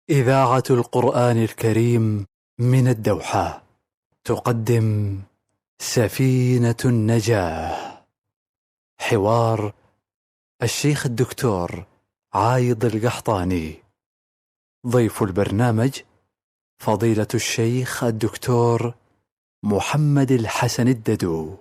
إذاعة القرآن الكريم من الدوحة تقدم سفينة النجاة. حوار الشيخ الدكتور عايض القحطاني. ضيف البرنامج فضيلة الشيخ الدكتور محمد الحسن الددو.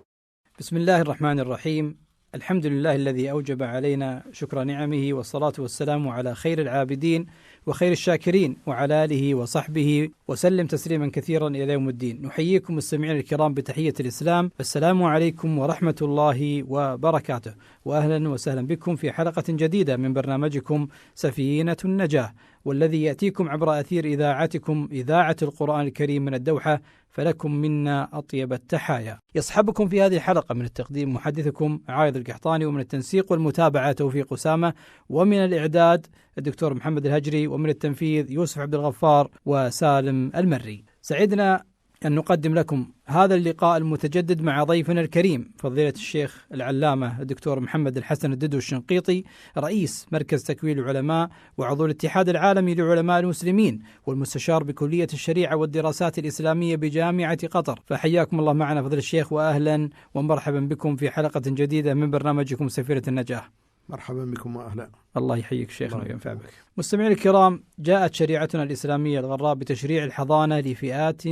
بسم الله الرحمن الرحيم. الحمد لله الذي أوجب علينا شكر نعمه، والصلاة والسلام على خير العابدين وخير الشاكرين وعلى آله وصحبه وسلم تسليما كثيرا إلى يوم الدين. نحييكم مستمعين الكرام بتحية الإسلام، السلام عليكم ورحمة الله وبركاته، وأهلا وسهلا بكم في حلقة جديدة من برنامجكم سفينة النجاة، والذي يأتيكم عبر أثير إذاعتكم إذاعة القرآن الكريم من الدوحة، فلكم منا أطيب التحايا. يصحبكم في هذه الحلقة من التقديم محدثكم عايض القحطاني، ومن التنسيق والمتابعة توفيق أسامة، ومن الإعداد الدكتور محمد الهجري، ومن التنفيذ يوسف عبد الغفار وسالم المري. سعدنا أن نقدم لكم هذا اللقاء المتجدد مع ضيفنا الكريم فضيلة الشيخ العلامة الدكتور محمد الحسن الددو الشنقيطي، رئيس مركز تكوين العلماء وعضو الاتحاد العالمي لعلماء المسلمين، والمستشار بكلية الشريعة والدراسات الإسلامية بجامعة قطر. فحياكم الله معنا فضيلة الشيخ، وأهلا ومرحبا بكم في حلقة جديدة من برنامجكم سفينة النجاة. مرحبا بكم وأهلا. الله يحييك شيخنا وينفع بك. مستمعين الكرام، جاءت شريعتنا الإسلامية الغراء بتشريع الحضانة لفئات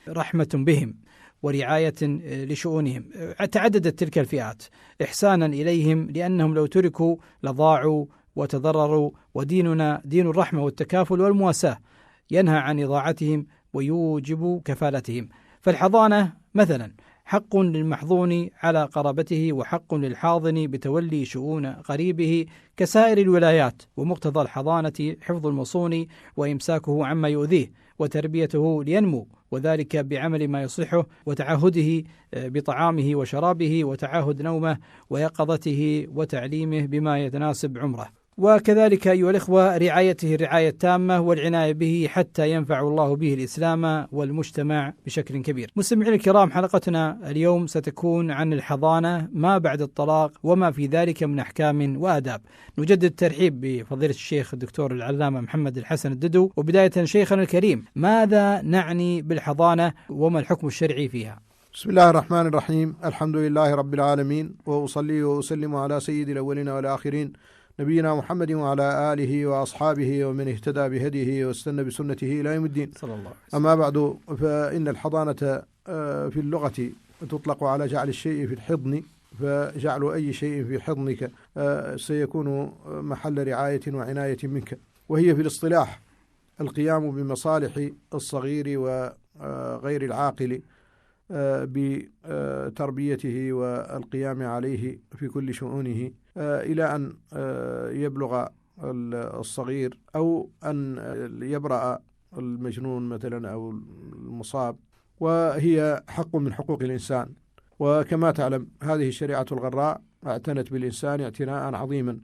رحمة بهم ورعاية لشؤونهم. تعددت تلك الفئات إحسانا إليهم، لأنهم لو تركوا لضاعوا وتضرروا، وديننا دين الرحمة والتكافل والمواساة ينهى عن إضاعتهم ويوجب كفالتهم. فالحضانة مثلا حق للمحظون على قرابته، وحق للحاضن بتولي شؤون قريبه كسائر الولايات، ومقتضى الحضانة حفظ المصون وإمساكه عما يؤذيه وتربيته لينمو، وذلك بعمل ما يصلحه وتعهده بطعامه وشرابه وتعهد نومه ويقظته وتعليمه بما يتناسب عمره، وكذلك أيها الإخوة رعايته الرعاية التامة والعناية به حتى ينفع الله به الإسلام والمجتمع بشكل كبير. مستمعين الكرام، حلقتنا اليوم ستكون عن الحضانة ما بعد الطلاق وما في ذلك من أحكام وآداب. نجدد الترحيب بفضيلة الشيخ الدكتور العلامة محمد الحسن الددو. وبداية شيخنا الكريم، ماذا نعني بالحضانة وما الحكم الشرعي فيها؟ بسم الله الرحمن الرحيم. الحمد لله رب العالمين، وأصلي وأسلم على سيد الأولين والآخرين نبينا محمد وعلى آله وأصحابه ومن اهتدى بهديه واستنى بسنته إلى يوم الدين. صلى الله عليه وسلم. أما بعد، فإن الحضانة في اللغة تطلق على جعل الشيء في الحضن، فجعل أي شيء في حضنك سيكون محل رعاية وعناية منك. وهي في الاصطلاح القيام بمصالح الصغير وغير العاقل بتربيته والقيام عليه في كل شؤونه إلى أن يبلغ الصغير، أو أن يبرأ المجنون مثلا أو المصاب. وهي حق من حقوق الإنسان. وكما تعلم هذه الشريعة الغراء اعتنت بالإنسان اعتناء عظيما،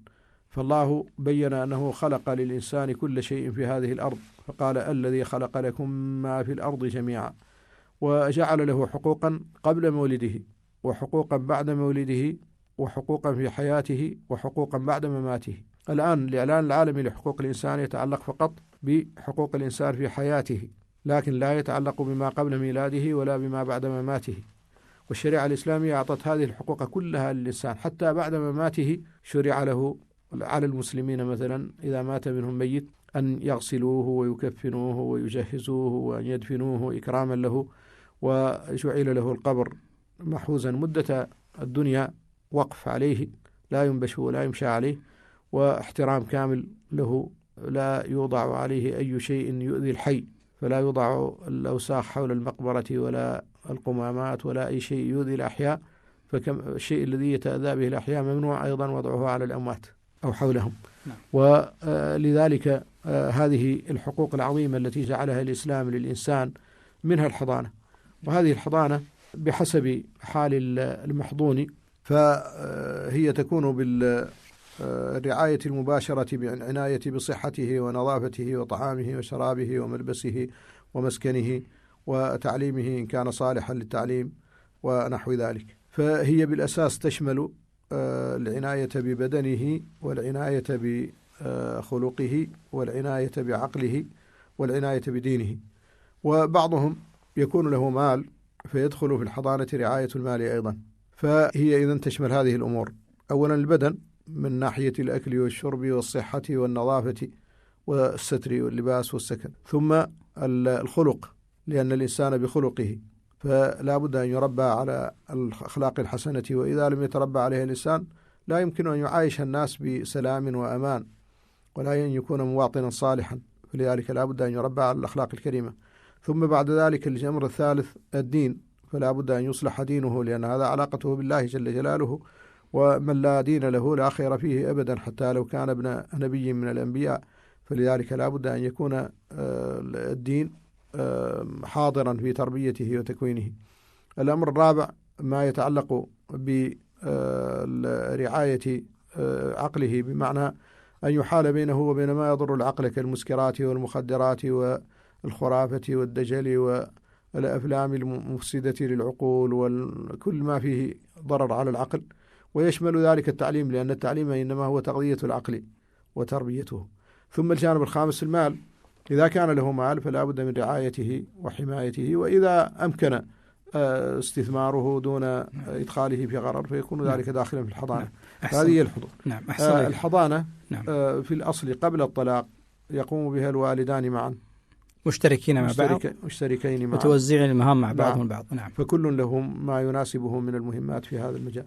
فالله بين أنه خلق للإنسان كل شيء في هذه الأرض، فقال الذي خلق لكم ما في الأرض جميعا، وجعل له حقوقا قبل مولده وحقوقا بعد مولده وحقوقا في حياته وحقوقا بعد مماته. الآن الإعلان العالمي لحقوق الإنسان يتعلق فقط بحقوق الإنسان في حياته، لكن لا يتعلق بما قبل ميلاده ولا بما بعد مماته. والشريعة الإسلامية أعطت هذه الحقوق كلها للإنسان حتى بعد مماته. شرع له على المسلمين مثلا إذا مات منهم ميت أن يغسلوه ويكفنوه ويجهزوه وأن يدفنوه إكراما له، وجعل له القبر محوزا مدة الدنيا وقف عليه، لا ينبش ولا يمشى عليه، واحترام كامل له، لا يوضع عليه أي شيء يؤذي الحي، فلا يوضع الأوساخ حول المقبرة ولا القمامات ولا أي شيء يؤذي الأحياء، فكم الشيء الذي يتأذى به الأحياء ممنوع أيضا وضعه على الأموات أو حولهم. ولذلك هذه الحقوق العظيمة التي جعلها الإسلام للإنسان منها الحضانة. وهذه الحضانة بحسب حال المحضون، فهي تكون بالرعاية المباشرة بالعناية بصحته ونظافته وطعامه وشرابه وملبسه ومسكنه وتعليمه إن كان صالحا للتعليم ونحو ذلك. فهي بالأساس تشمل العناية ببدنه والعناية بخلقه والعناية بعقله والعناية بدينه. وبعضهم يكون له مال فيدخل في الحضانة رعاية المال أيضا، فهي إذن تشمل هذه الأمور: أولا البدن من ناحية الأكل والشرب والصحة والنظافة والستر واللباس والسكن، ثم الخلق لأن الإنسان بخلقه، فلا بد أن يربى على الأخلاق الحسنة، وإذا لم يتربى عليها الإنسان لا يمكن أن يعايش الناس بسلام وأمان، ولا أن يكون مواطنا صالحا، فلذلك لا بد أن يربى على الأخلاق الكريمة. ثم بعد ذلك الأمر الثالث الدين، فلا بد أن يصلح دينه، لأن هذا علاقته بالله جل جلاله، ومن لا دين له لا خير فيه أبدا حتى لو كان ابن نبي من الأنبياء، فلذلك لا بد أن يكون الدين حاضرا في تربيته وتكوينه. الأمر الرابع ما يتعلق برعاية عقله، بمعنى أن يحال بينه وبين ما يضر العقل كالمسكرات والمخدرات والخرافة والدجل والأفلام المفسدة للعقول وكل ما فيه ضرر على العقل، ويشمل ذلك التعليم، لأن التعليم إنما هو تغذية العقل وتربيته. ثم الجانب الخامس المال، إذا كان له مال فلا بد من رعايته وحمايته، وإذا أمكن استثماره دون إدخاله في غرر فيكون ذلك داخلا في الحضانة. هذه هي الحضور. الحضانة في الأصل قبل الطلاق يقوم بها الوالدان معا مشتركين مع بعض، مشتركين معا، متوزعين المهام مع بعضهم البعض. فكل لهم ما يناسبه من المهمات في هذا المجال.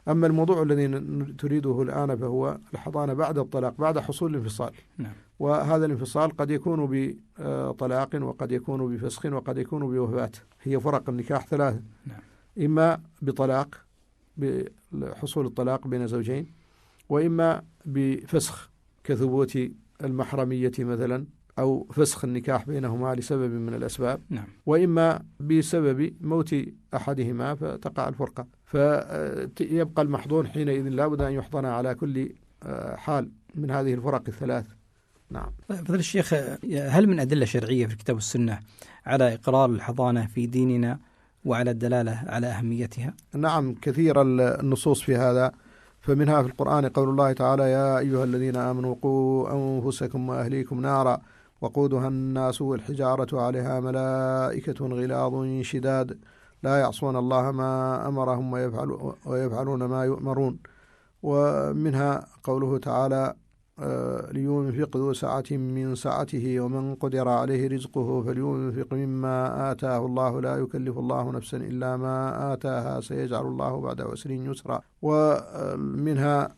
أما الموضوع الذي تريده الآن فهو الحضانة بعد الطلاق، بعد حصول الانفصال. وهذا الانفصال قد يكون بطلاق وقد يكون بفسخ وقد يكون بوفاة. هي فرق النكاح ثلاثة: إما بطلاق بحصول الطلاق بين زوجين، وإما بفسخ كثبوت المحرمية مثلا، أو فسخ النكاح بينهما لسبب من الأسباب، وإما بسبب موت أحدهما فتقع الفرقة، فيبقى المحضون حينئذ لا بد أن يحضن على كل حال من هذه الفرق الثلاث. نعم. فضل الشيخ، هل من أدلة شرعية في الكتاب والسنة على إقرار الحضانة في ديننا وعلى الدلالة على أهميتها؟ نعم، كثير النصوص في هذا، فمنها في القرآن قول الله تعالى: يا أيها الذين آمنوا قوا أنفسكم وأهليكم نارا وقودها الناس والحجارة عليها ملائكة غلاظ شداد لا يعصون الله ما أمرهم ويفعلون ما يؤمرون. ومنها قوله تعالى: لينفق ذو سعة من سعته ومن قدر عليه رزقه فلينفق مما آتاه الله لا يكلف الله نفسا إلا ما آتاها سيجعل الله بعد عسر يسرا. ومنها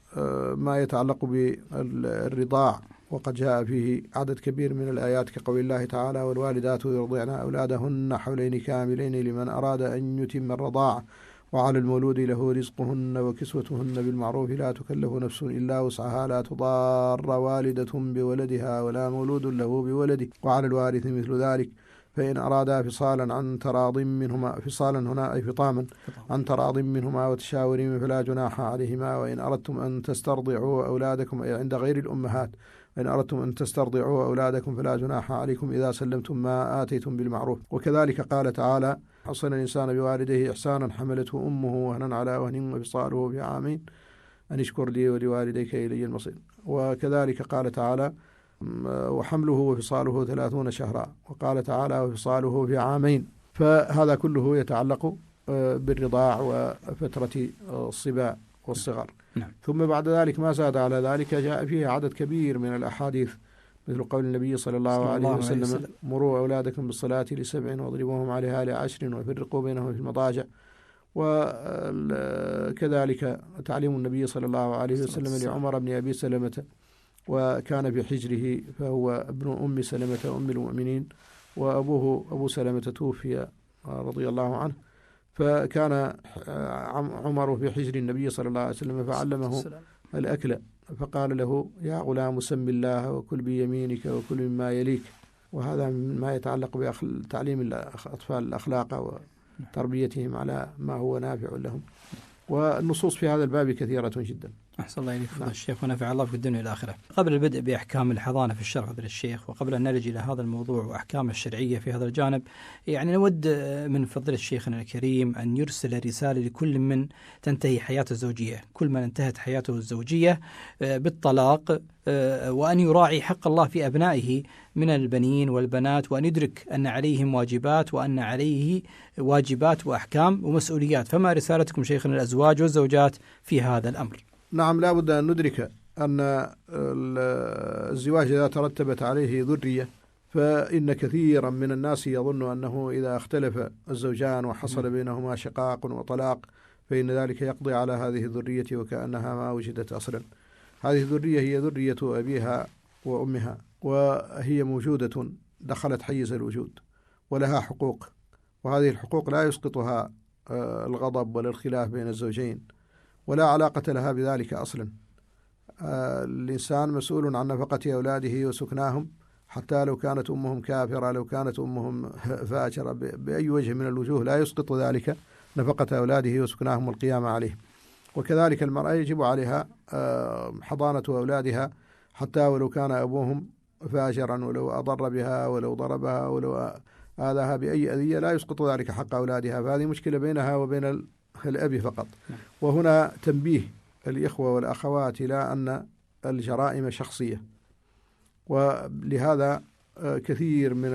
ما يتعلق بالرضاع، وقد جاء فيه عدد كبير من الآيات كقول الله تعالى: والوالدات يرضعن أولادهن حولين كاملين لمن أراد أن يتم الرضاعة وعلى المولود له رزقهن وكسوتهن بالمعروف لا تكلف نفس إلا وسعها لا تضار والدة بولدها ولا مولود له بولده وعلى الوارث مثل ذلك فإن أرادا فصالا عن تراض منهما، فصالا هنا أي فطاما عن تراض منهما وتشاور فلا جناح عليهما. وإن أردتم أن تسترضعوا أولادكم أي عند غير الأمهات، وإن أردتم أن تسترضعوا أولادكم فلا جناح عليكم إذا سلمتم ما آتيتم بالمعروف. وكذلك قال تعالى: حصن الإنسان بوالديه إحسانا حملته أمه وهنا على وهن وفصاله في عامين أن اشكر لي ولوالديك إلي المصير. وكذلك قال تعالى: وحمله وفصاله 30 شهرا. وقال تعالى: وفصاله في عامين. فهذا كله يتعلق بالرضاع وفترة الصبا والصغر. ثم بعد ذلك ما زاد على ذلك جاء فيه عدد كبير من الأحاديث، مثل قول النبي صلى الله عليه وسلم: مروا أولادكم بالصلاة ل7 واضربوهم عليها ل10 وفرقوا بينهم في المضاجع. وكذلك تعليم النبي صلى الله عليه وسلم لعمر بن أبي سلمة، وكان في حجره فهو ابن أم سلمة أم المؤمنين، وأبوه أبو سلمة توفي رضي الله عنه، فكان عمر في حجر النبي صلى الله عليه وسلم فعلمه الأكل، فقال له: يا غلام سم الله وكل بيمينك وكل مما يليك. وهذا ما يتعلق بتعليم الأطفال الأخلاق وتربيتهم على ما هو نافع لهم. والنصوص في هذا الباب كثيرة جدا. أحسن الله إليك فضل الشيخ ونفع الله في الدنيا والآخرة. قبل البدء بأحكام الحضانة في الشرع فضل الشيخ، وقبل أن نلج إلى هذا الموضوع وأحكام الشرعية في هذا الجانب، يعني نود من فضل الشيخنا الكريم أن يرسل رسالة لكل من تنتهي حياته الزوجية، كل من انتهت حياته الزوجية بالطلاق، وأن يراعي حق الله في أبنائه من البنين والبنات، وأن يدرك أن عليهم واجبات وأن عليه واجبات وأحكام ومسؤوليات. فما رسالتكم شيخنا الأزواج والزوجات في هذا الأمر؟ نعم، لا بد أن ندرك أن الزواج إذا ترتبت عليه ذرية، فإن كثيرا من الناس يظن أنه إذا اختلف الزوجان وحصل بينهما شقاق وطلاق فإن ذلك يقضي على هذه الذرية وكأنها ما وجدت أصلا. هذه الذرية هي ذرية أبيها وأمها، وهي موجودة دخلت حيز الوجود ولها حقوق، وهذه الحقوق لا يسقطها الغضب ولا الخلاف بين الزوجين، ولا علاقة لها بذلك أصلا. الإنسان مسؤول عن نفقة أولاده وسكناهم، حتى لو كانت أمهم كافرة، لو كانت أمهم فاجرة، بأي وجه من الوجوه لا يسقط ذلك نفقة أولاده وسكناهم والقيام عليه. وكذلك المرأة يجب عليها حضانة أولادها، حتى ولو كان أبوهم فاجرا، ولو أضر بها ولو ضربها ولو آذاها بأي أذية لا يسقط ذلك حق أولادها. فهذه مشكلة بينها وبين الأب فقط. وهنا تنبيه الإخوة والأخوات إلى أن الجرائم شخصية، ولهذا كثير من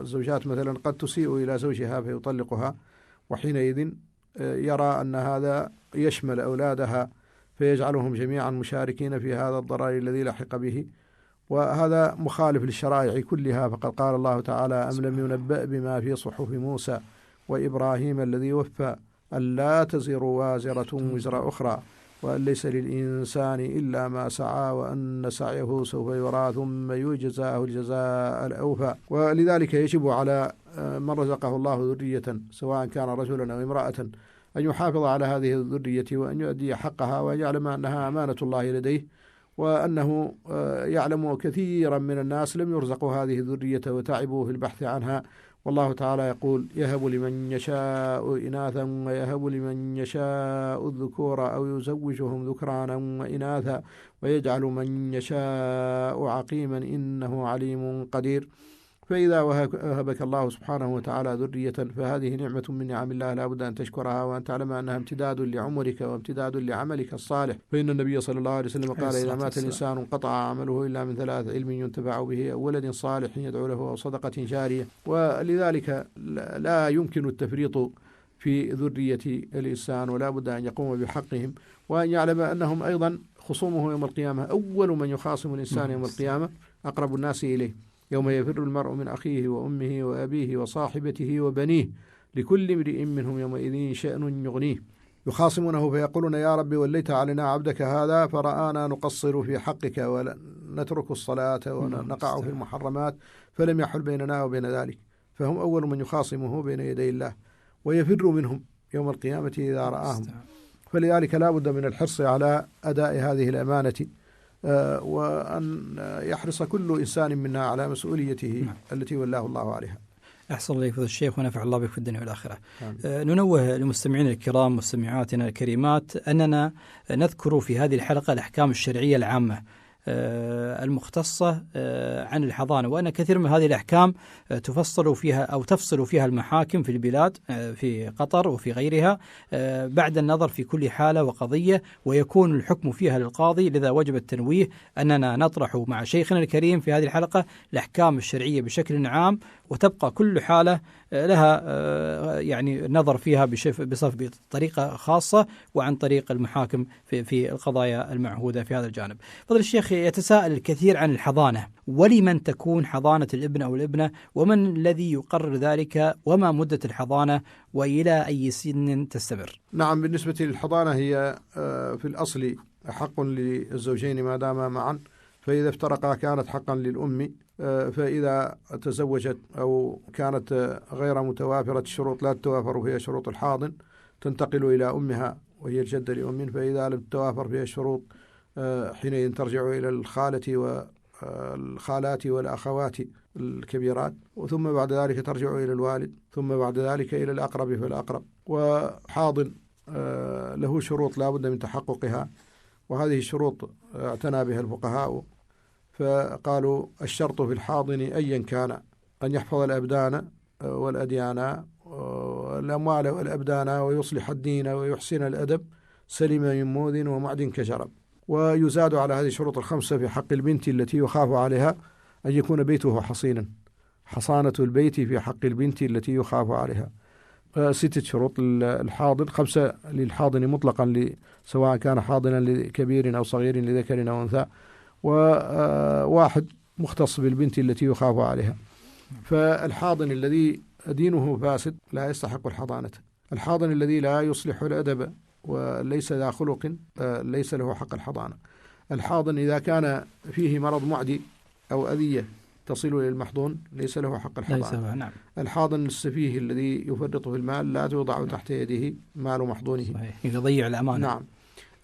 الزوجات مثلا قد تسيء إلى زوجها فيطلقها، وحينئذ يرى أن هذا يشمل أولادها فيجعلهم جميعا مشاركين في هذا الضرر الذي لحق به، وهذا مخالف للشرائع كلها. فقد قال الله تعالى: أم لم ينبأ بما في صحف موسى وإبراهيم الذي وفى أن لا تزر وازرة وزر أخرى وأن ليس للإنسان إلا ما سعى وأن سعيه سوف يرى ثم يجزاه الجزاء الأوفى. ولذلك يجب على من رزقه الله ذرية سواء كان رجلا أو امرأة أن يحافظ على هذه الذرية وأن يؤدي حقها، وأن يعلم أنها أمانة الله لديه، وأنه يعلم كثيرا من الناس لم يرزقوا هذه الذرية وتعبوا في البحث عنها. والله تعالى يقول: يهب لمن يشاء إناثا ويهب لمن يشاء الذكور أو يزوجهم ذكرانا وإناثا ويجعل من يشاء عقيما إنه عليم قدير. فإذا وهبك الله سبحانه وتعالى ذرية فهذه نعمة من نعم الله لا بد أن تشكرها، وأن تعلم أنها امتداد لعمرك وامتداد لعملك الصالح. فإن النبي صلى الله عليه وسلم قال: إذا مات الإنسان انقطع عمله إلا من 3: علم ينتفع به أو ولد صالح يدعو له أو صدقة جارية. ولذلك لا يمكن التفريط في ذرية الإنسان، ولا بد أن يقوم بحقهم، وأن يعلم أنهم أيضا خصومه يوم القيامة. أول من يخاصم الإنسان يوم القيامة أقرب الناس إليه، يوم يفر المرء من أخيه وأمه وأبيه وصاحبته وبنيه لكل امرئ منهم يومئذ شأن يغنيه. يخاصمونه فيقولون: يا رب وليت علينا عبدك هذا فرآنا نقصر في حقك ونترك الصلاة ونقع في المحرمات فلم يحل بيننا وبين ذلك. فهم أول من يخاصمه بين يدي الله ويفر منهم يوم القيامة إذا رآهم. فلذلك لا بد من الحرص على أداء هذه الأمانة، وأن يحرص كل إنسان منا على مسؤوليته التي ولاه الله عليها. أحسن الله فضل الشيخ ونفع الله بك في الدنيا والآخرة. ننوه لمستمعين الكرام مستمعاتنا الكريمات أننا نذكر في هذه الحلقة الأحكام الشرعية العامة المختصة عن الحضانة، وأن كثير من هذه الأحكام تفصل فيها أو تفصل فيها المحاكم في البلاد في قطر وفي غيرها بعد النظر في كل حالة وقضية، ويكون الحكم فيها للقاضي. لذا وجب التنويه أننا نطرح مع شيخنا الكريم في هذه الحلقة الأحكام الشرعية بشكل عام، وتبقى كل حالة لها يعني نظر فيها بطريقة خاصة وعن طريق المحاكم في القضايا المعهودة في هذا الجانب. فضل الشيخ، يتساءل الكثير عن الحضانة، ولمن تكون حضانة الابن أو الابنة، ومن الذي يقرر ذلك، وما مدة الحضانة، وإلى أي سن تستمر؟ نعم، بالنسبة للحضانة هي في الأصل حق للزوجين ما داما معا، فإذا افترقا كانت حقا للأم، فإذا تزوجت أو كانت غير متوافرة الشروط لا تتوافر فيها شروط الحاضن تنتقل إلى أمها وهي الجدة لأم، فإذا لم تتوافر فيها الشروط حينئذ ترجع إلى الخالة والخالات والأخوات الكبيرات، ثم بعد ذلك ترجع إلى الوالد، ثم بعد ذلك إلى الأقرب فالأقرب. وحاضن له شروط لا بد من تحققها، وهذه الشروط اعتنى بها الفقهاء، فقالوا الشرط في الحاضن أيا كان أن يحفظ الأبدان والأديان والأموال والأبدان ويصلح الدين ويحسن الأدب، سلم من موذ ومعد كشرب. ويزاد على هذه الشروط الخمسة في حق البنت التي يخاف عليها أن يكون بيته حصينا، حصانة البيت في حق البنت التي يخاف عليها. 6 شروط الحاضن، 5 للحاضن مطلقا سواء كان حاضنا لكبير أو صغير لذكر أو أنثى، وواحد مختص بالبنت التي يخاف عليها. فالحاضن الذي دينه فاسد لا يستحق الحضانة، الحاضن الذي لا يصلح الأدب وليس ذا خلق ليس له حق الحضانة. الحاضن إذا كان فيه مرض معدي أو أذية تصل إلى المحضون ليس له حق الحضانة. نعم. الحاضن السفيه الذي يفرط في المال لا توضع تحت يده مال محضونه، يضيع الأمانة. نعم.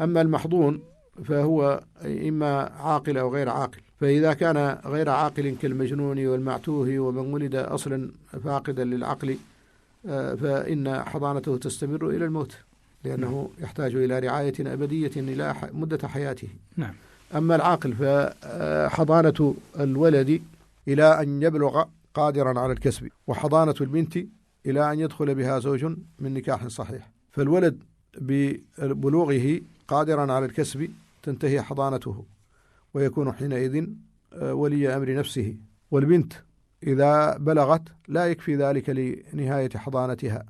أما المحضون فهو إما عاقل أو غير عاقل، فإذا كان غير عاقل كالمجنون والمعتوه ومن ولد أصلا فاقدا للعقل فإن حضانته تستمر إلى الموت، لأنه يحتاج إلى رعاية أبدية إلى مدة حياته. نعم. أما العاقل فحضانة الولد إلى أن يبلغ قادرا على الكسب، وحضانة البنت إلى أن يدخل بها زوج من نكاح صحيح. فالولد ببلوغه قادرا على الكسب تنتهي حضانته ويكون حينئذ ولي أمر نفسه، والبنت إذا بلغت لا يكفي ذلك لنهاية حضانتها،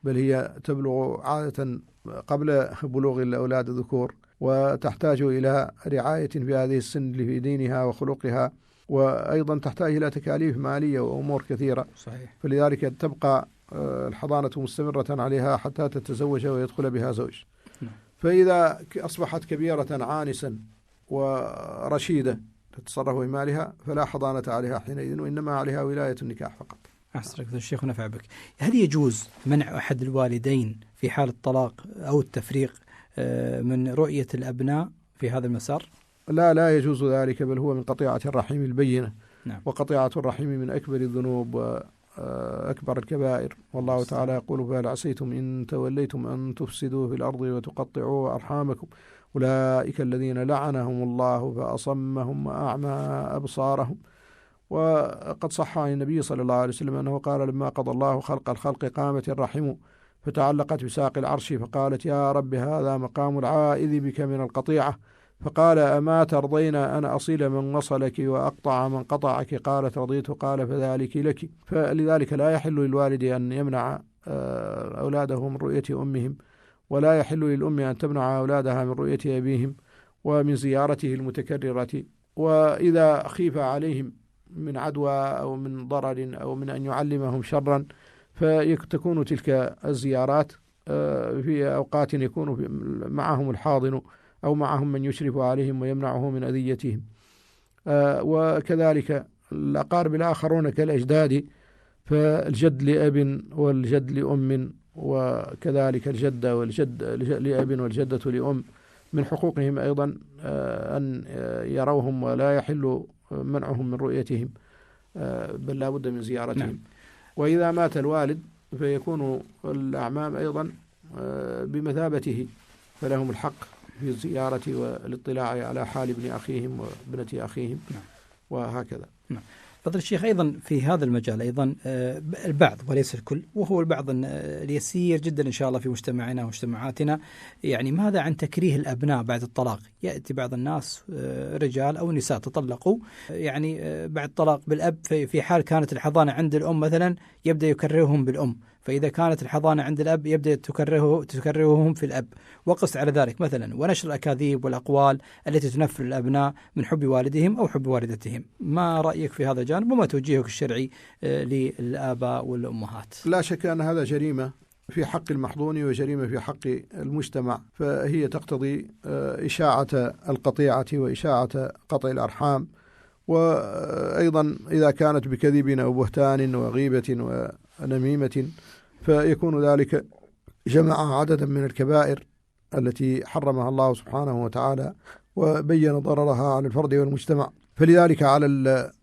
بل هي تبلغ عادة قبل بلوغ الأولاد الذكور، وتحتاج إلى رعاية في هذه السن في دينها وخلقها، وأيضا تحتاج إلى تكاليف مالية وأمور كثيرة. صحيح. فلذلك تبقى الحضانة مستمرة عليها حتى تتزوج ويدخل بها زوج. فإذا أصبحت كبيرة عانسا ورشيدة تتصرف بمالها فلا حضانة عليها حينئذ، وإنما عليها ولاية النكاح فقط. أحسنك الشيخ ونفع بك. هل يجوز منع أحد الوالدين في حال الطلاق أو التفريق من رؤية الأبناء في هذا المسار؟ لا يجوز ذلك، بل هو من قطيعة الرحم البينة. نعم. وقطيعة الرحم من أكبر الذنوب وأكبر الكبائر، والله تعالى يقول فهل عسيتم إن توليتم أن تفسدوا في الأرض وتقطعوا أرحامكم أولئك الذين لعنهم الله فأصمهم وأعمى أبصارهم. وقد صح عن النبي صلى الله عليه وسلم أنه قال لما قضى الله خلق الخلق قامت الرحم فتعلقت بساق العرش فقالت يا رب هذا مقام العائذ بك من القطيعة، فقال أما ترضين أن أصل من وصلك وأقطع من قطعك؟ قالت رضيت. قال فذلك لك. فلذلك لا يحل للوالد أن يمنع أولاده من رؤية أمهم، ولا يحل للأم أن تمنع أولادها من رؤية أبيهم ومن زيارته المتكررة. وإذا خيف عليهم من عدوى أو من ضرر أو من أن يعلمهم شرا فتكون تلك الزيارات في أوقات يكون معهم الحاضن أو معهم من يشرف عليهم ويمنعه من أذيتهم. وكذلك الأقارب الآخرون كالأجداد، فالجد لأب والجد لأم، وكذلك الجدة والجد لأب والجدة لأم من حقوقهم أيضا أن يروهم، ولا يحل منعهم من رؤيتهم بل لا بد من زيارتهم. نعم. وإذا مات الوالد فيكون الأعمام أيضا بمثابته، فلهم الحق في الزيارة والاطلاع على حال ابن أخيهم وابنة أخيهم. نعم. وهكذا. نعم. فضل الشيخ أيضا في هذا المجال أيضا البعض وليس الكل، وهو البعض اليسير جدا إن شاء الله في مجتمعنا ومجتمعاتنا، يعني ماذا عن تكريه الأبناء بعد الطلاق؟ يأتي بعض الناس رجال أو نساء تطلقوا يعني بعد طلاق بالأب، في حال كانت الحضانة عند الأم مثلا يبدأ يكرههم بالأم، فإذا كانت الحضانة عند الأب يبدأ تكرههم في الأب، وقس على ذلك مثلا ونشر الأكاذيب والأقوال التي تنفر الأبناء من حب والدهم أو حب والدتهم. ما رأيك في هذا الجانب وما توجيهك الشرعي للآباء والأمهات؟ لا شك أن هذا جريمة في حق المحضون وجريمة في حق المجتمع، فهي تقتضي إشاعة القطيعة وإشاعة قطع الأرحام، وأيضا إذا كانت بكذب أو بهتان وغيبة ونميمة فيكون ذلك جمع عددا من الكبائر التي حرمها الله سبحانه وتعالى وبين ضررها على الفرد والمجتمع. فلذلك على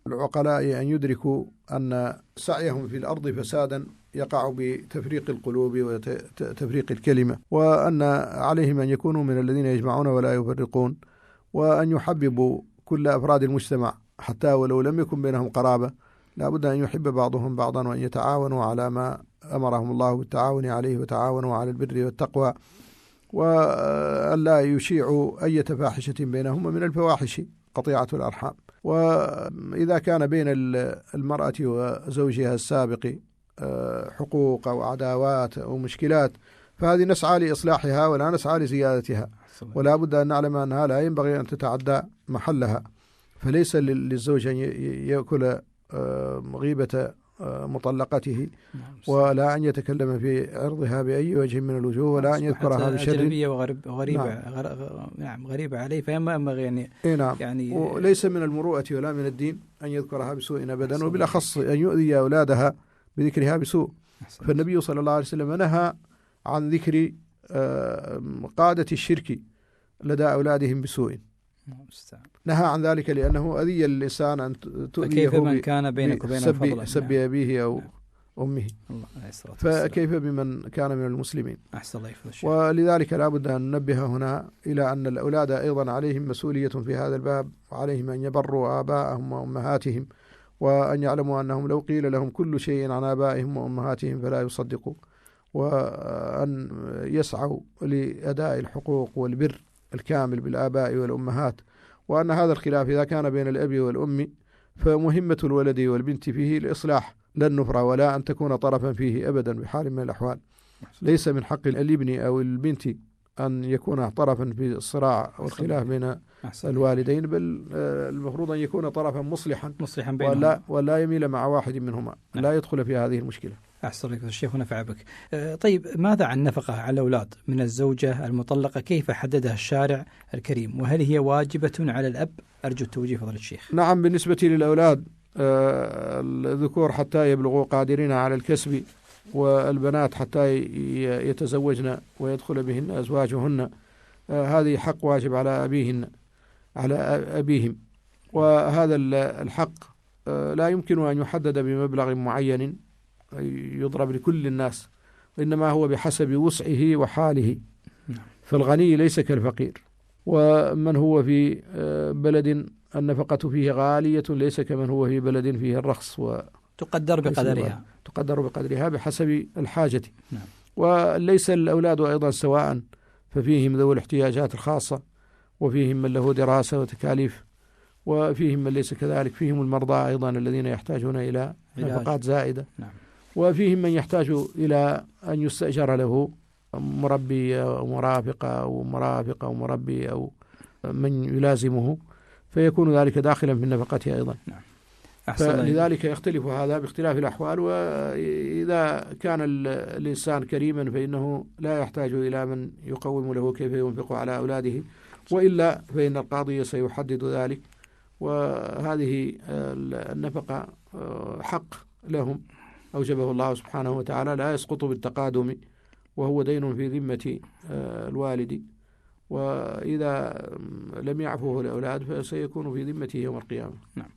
العقلاء أن يدركوا أن سعيهم في الأرض فسادا يقع بتفريق القلوب وتفريق الكلمة، وأن عليهم أن يكونوا من الذين يجمعون ولا يفرقون، وأن يحببوا كل أفراد المجتمع حتى ولو لم يكن بينهم قرابة، لا بد أن يحب بعضهم بعضا، وأن يتعاونوا على ما أمرهم الله بالتعاون عليه، وتعاونوا على البر والتقوى، وألا يشيعوا أي فاحشة بينهم، ومن الفواحش قطيعة الأرحام. وإذا كان بين المرأة وزوجها السابق حقوق أو عداوات أو مشكلات، فهذه نسعى لإصلاحها ولا نسعى لزيادتها، ولا بد أن نعلم أنها لا ينبغي أن تتعدى محلها. فليس للزوج أن يأكل غيبة مطلقته، ولا أن يتكلم في عرضها بأي وجه من الوجوه، ولا أن يذكرها بشر، أجنبية وغريبة. نعم غريبة عليه، فيما ينبغي يعني وليس من المروءة ولا من الدين أن يذكرها بسوء أبدا، وبالأخص أن يؤذي أولادها بذكرها بسوء. فالنبي صلى الله عليه وسلم نهى عن ذكر قادة الشرك لدى أولادهم بسوء، نهى عن ذلك لأنه أذي الإنسان أن تؤذيه. فكيف من كان بينك وبين الفضل سب أبيه أو أمه، فكيف بمن كان من المسلمين. ولذلك لا بد أن ننبه هنا إلى أن الأولاد أيضا عليهم مسؤولية في هذا الباب، وعليهم أن يبروا آباءهم وأمهاتهم، وأن يعلموا أنهم لو قيل لهم كل شيء عن آبائهم وأمهاتهم فلا يصدقوا، وأن يسعوا لأداء الحقوق والبر الكامل بالآباء والأمهات، وأن هذا الخلاف إذا كان بين الأب والأم فمهمة الولد والبنت فيه الإصلاح لا النفرة، ولا أن تكون طرفا فيه أبدا بحال من الأحوال. ليس من حق الابن أو البنت أن يكون طرفا في الصراع والخلاف بين الوالدين، بل المفروض أن يكون طرفا مصلحا بينهما، ولا يميل مع واحد منهما، لا يدخل في هذه المشكلة. أحسن لك الشيخ ونفع بك. طيب، ماذا عن نفقة على الأولاد من الزوجة المطلقة؟ كيف حددها الشارع الكريم؟ وهل هي واجبة على الأب؟ أرجو التوجيه فضل الشيخ. نعم، بالنسبة للأولاد الذكور حتى يبلغوا قادرين على الكسب، والبنات حتى يتزوجن ويدخل بهن أزواجهن، هذه حق واجب على أبيهم. وهذا الحق لا يمكن أن يحدد بمبلغ معين يضرب لكل الناس، وإنما هو بحسب وسعه وحاله. فالغني ليس كالفقير، ومن هو في بلد النفقة فيه غالية ليس كمن هو في بلد فيه الرخص، تقدر بقدرها بحسب الحاجة. وليس الأولاد أيضا سواء، ففيهم ذوي الاحتياجات الخاصة، وفيهم من له دراسة وتكاليف، وفيهم من ليس كذلك، فيهم المرضى أيضا الذين يحتاجون إلى نفقات زائدة، وفيهم من يحتاج إلى أن يستأجر له مربي أو مرافق أو مربي أو من يلازمه، فيكون ذلك داخلا في النفقة أيضا. فلذلك يختلف هذا باختلاف الأحوال. وإذا كان الإنسان كريما فإنه لا يحتاج إلى من يقوم له كيف ينفق على أولاده، وإلا فإن القاضي سيحدد ذلك. وهذه النفقة حق لهم أوجبه الله سبحانه وتعالى، لا يسقط بالتقادم، وهو دين في ذمة الوالد، وإذا لم يعفوه الأولاد فسيكون في ذمته يوم القيامة. نعم.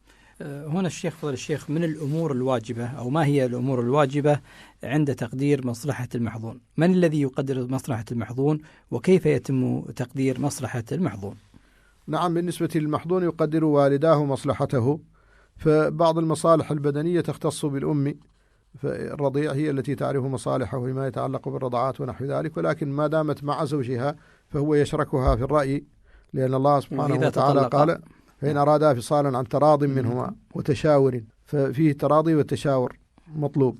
هنا الشيخ فضل الشيخ، من الأمور الواجبة، أو ما هي الأمور الواجبة عند تقدير مصلحة المحظون؟ من الذي يقدر مصلحة المحظون، وكيف يتم تقدير مصلحة المحظون؟ نعم، بالنسبة للمحظون يقدر والداه مصلحته، فبعض المصالح البدنية تختص بالأم، فالرضيع هي التي تعرف مصالحه فيما يتعلق بالرضعات ونحو ذلك، ولكن ما دامت مع زوجها فهو يشركها في الرأي، لأن الله سبحانه وتعالى قال: فإن أرادا فصالا عن تراض منهما وتشاور، ففيه التراضي والتشاور مطلوب.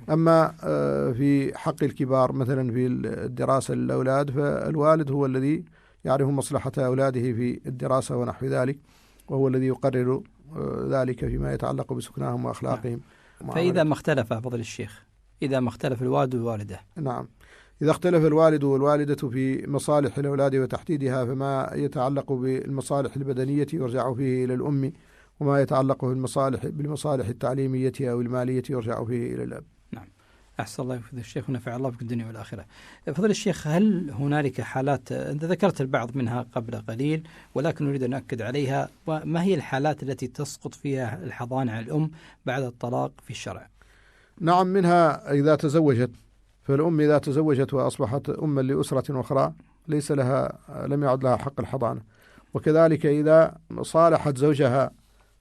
أما في حق الكبار مثلا في الدراسة للأولاد، فالوالد هو الذي يعرف مصلحة أولاده في الدراسة ونحو ذلك، وهو الذي يقرر ذلك فيما يتعلق بسكناهم وأخلاقهم. فإذا ما اختلف فضل الشيخ، إذا ما اختلف الوالد والوالدة. نعم، إذا اختلف الوالد والوالدة في مصالح الأولاد وتحديدها، فما يتعلق بالمصالح البدنية يرجع فيه إلى الأم، وما يتعلق بالمصالح التعليمية أو المالية يرجع فيه إلى الأب. نعم. أحسن الله فضيلة الشيخ ونفع الله بك الدنيا والآخرة. فضيلة الشيخ، هل هنالك حالات أنت ذكرت البعض منها قبل قليل ولكن نريد أن نؤكد عليها، وما هي الحالات التي تسقط فيها الحضانة على الأم بعد الطلاق في الشرع؟ نعم، منها إذا تزوجت، فالأم إذا تزوجت وأصبحت أما لأسرة أخرى لم يعد لها حق الحضانة. وكذلك إذا صالحت زوجها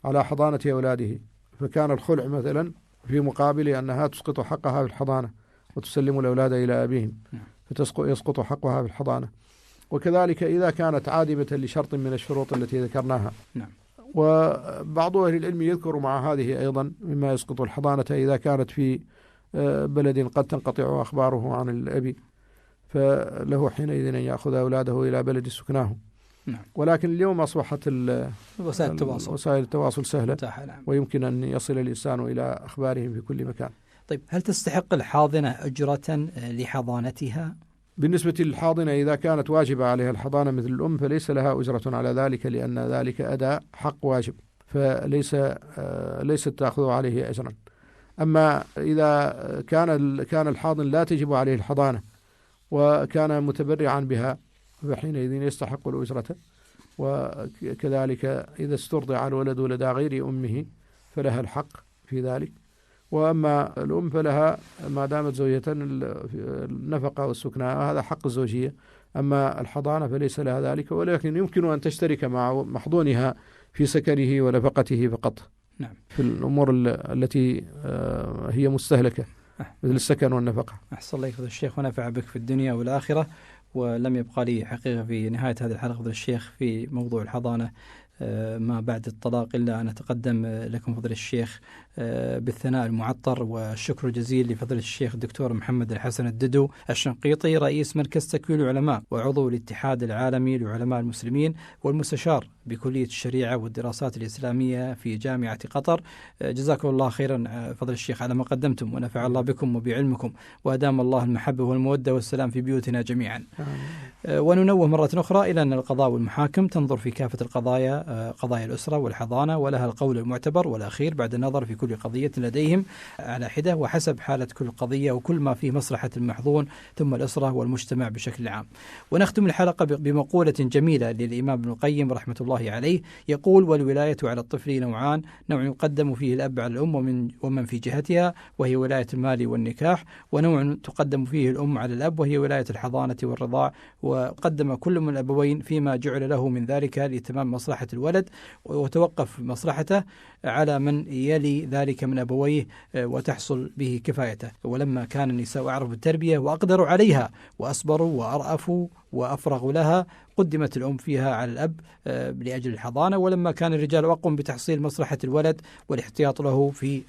على حضانة أولاده، فكان الخلع مثلا في مقابل أنها تسقط حقها في الحضانة وتسلم الأولاد إلى أبيهم، فيسقط حقها في الحضانة. وكذلك إذا كانت عادمة لشرط من الشروط التي ذكرناها. نعم. وبعض أهل العلم يذكر مع هذه أيضا مما يسقط الحضانة إذا كانت في بلد قد تنقطع أخباره عن الأب، فله حينئذ أن يأخذ أولاده إلى بلد سكناه. نعم. ولكن اليوم أصبحت وسائل التواصل سهلة، نعم. ويمكن أن يصل الإنسان إلى أخبارهم في كل مكان. طيب، هل تستحق الحاضنة أجرة لحضانتها؟ بالنسبة للحاضنة إذا كانت واجبة عليها الحضانة مثل الأم فليس لها أجرة على ذلك، لأن ذلك أداء حق واجب، ليست تأخذ عليه أجرا. أما إذا كان الحاضن لا تجب عليه الحضانة وكان متبرعا بها فحينئذ يستحق الأجرة. وكذلك إذا استرضع الولد لدى غير أمه فلها الحق في ذلك. وأما الأم فلها ما دامت زوجة النفقة والسكنى، هذا حق الزوجية. أما الحضانة فليس لها ذلك، ولكن يمكن أن تشترك مع محضونها في سكنه ونفقته فقط. نعم. في الأمور التي هي مستهلكة مثل السكن والنفقة. أحسن الله فضيلة الشيخ ونفع بك في الدنيا والآخرة. ولم يبقى لي حقيقة في نهاية هذه الحلقة فضيلة الشيخ في موضوع الحضانة ما بعد الطلاق إلا أن أتقدم لكم فضيلة الشيخ بالثناء المعطر والشكر الجزيل لفضيلة الشيخ الدكتور محمد الحسن الددو الشنقيطي، رئيس مركز تكوين العلماء وعضو الاتحاد العالمي لعلماء المسلمين والمستشار بكلية الشريعة والدراسات الإسلامية في جامعة قطر. جزاكم الله خيرا فضيلة الشيخ على ما قدمتم، ونفع الله بكم وبعلمكم، وأدام الله المحبة والمودة والسلام في بيوتنا جميعا. وننوه مرة أخرى إلى أن القضاء والمحاكم تنظر في كافة القضايا، قضايا الأسرة والحضانة، ولها القول المعتبر والأخير بعد النظر في كل قضية لديهم على حدة وحسب حالة كل قضية وكل ما فيه مصلحة المحظون ثم الأسرة والمجتمع بشكل عام. ونختم الحلقة بمقولة جميلة للإمام ابن القيم رحمة الله عليه، يقول: والولاية على الطفل نوعان، نوع يقدم فيه الأب على الأم ومن في جهتها وهي ولاية المال والنكاح، ونوع تقدم فيه الأم على الأب وهي ولاية الحضانة والرضاع، وقدم كل من الأبوين فيما جعل له من ذلك لتمام مصلحة الولد، وتوقف مصلحته على من يلي ذلك من أبويه وتحصل به كفايته. ولما كان النساء أعرف التربية وأقدروا عليها وأصبروا وأرأفوا وأفرغوا لها قدمت الأم فيها على الأب لأجل الحضانة. ولما كان الرجال أقوم بتحصيل مصلحة الولد والاحتياط له في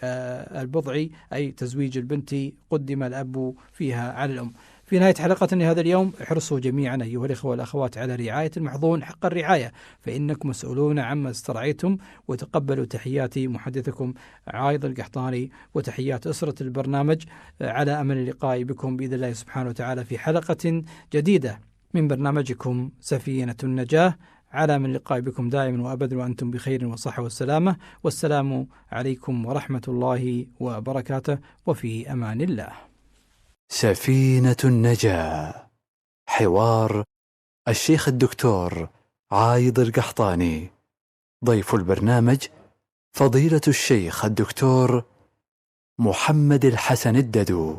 البضع أي تزويج البنت قدم الأب فيها على الأم. في نهاية حلقتنا لهذا اليوم احرصوا جميعا أيها الإخوة والأخوات على رعاية المحظون حق الرعاية، فإنكم مسؤولون عما استرعيتم. وتقبلوا تحيات محدثكم عايض القحطاني وتحيات أسرة البرنامج، على أمل اللقاء بكم بإذن الله سبحانه وتعالى في حلقة جديدة من برنامجكم سفينة النجاة. على من اللقاء بكم دائما وأبدا وأنتم بخير وصحة والسلامة، والسلام عليكم ورحمة الله وبركاته، وفي أمان الله. سفينة النجاة، حوار الشيخ الدكتور عايض القحطاني. ضيف البرنامج فضيلة الشيخ الدكتور محمد الحسن الددو.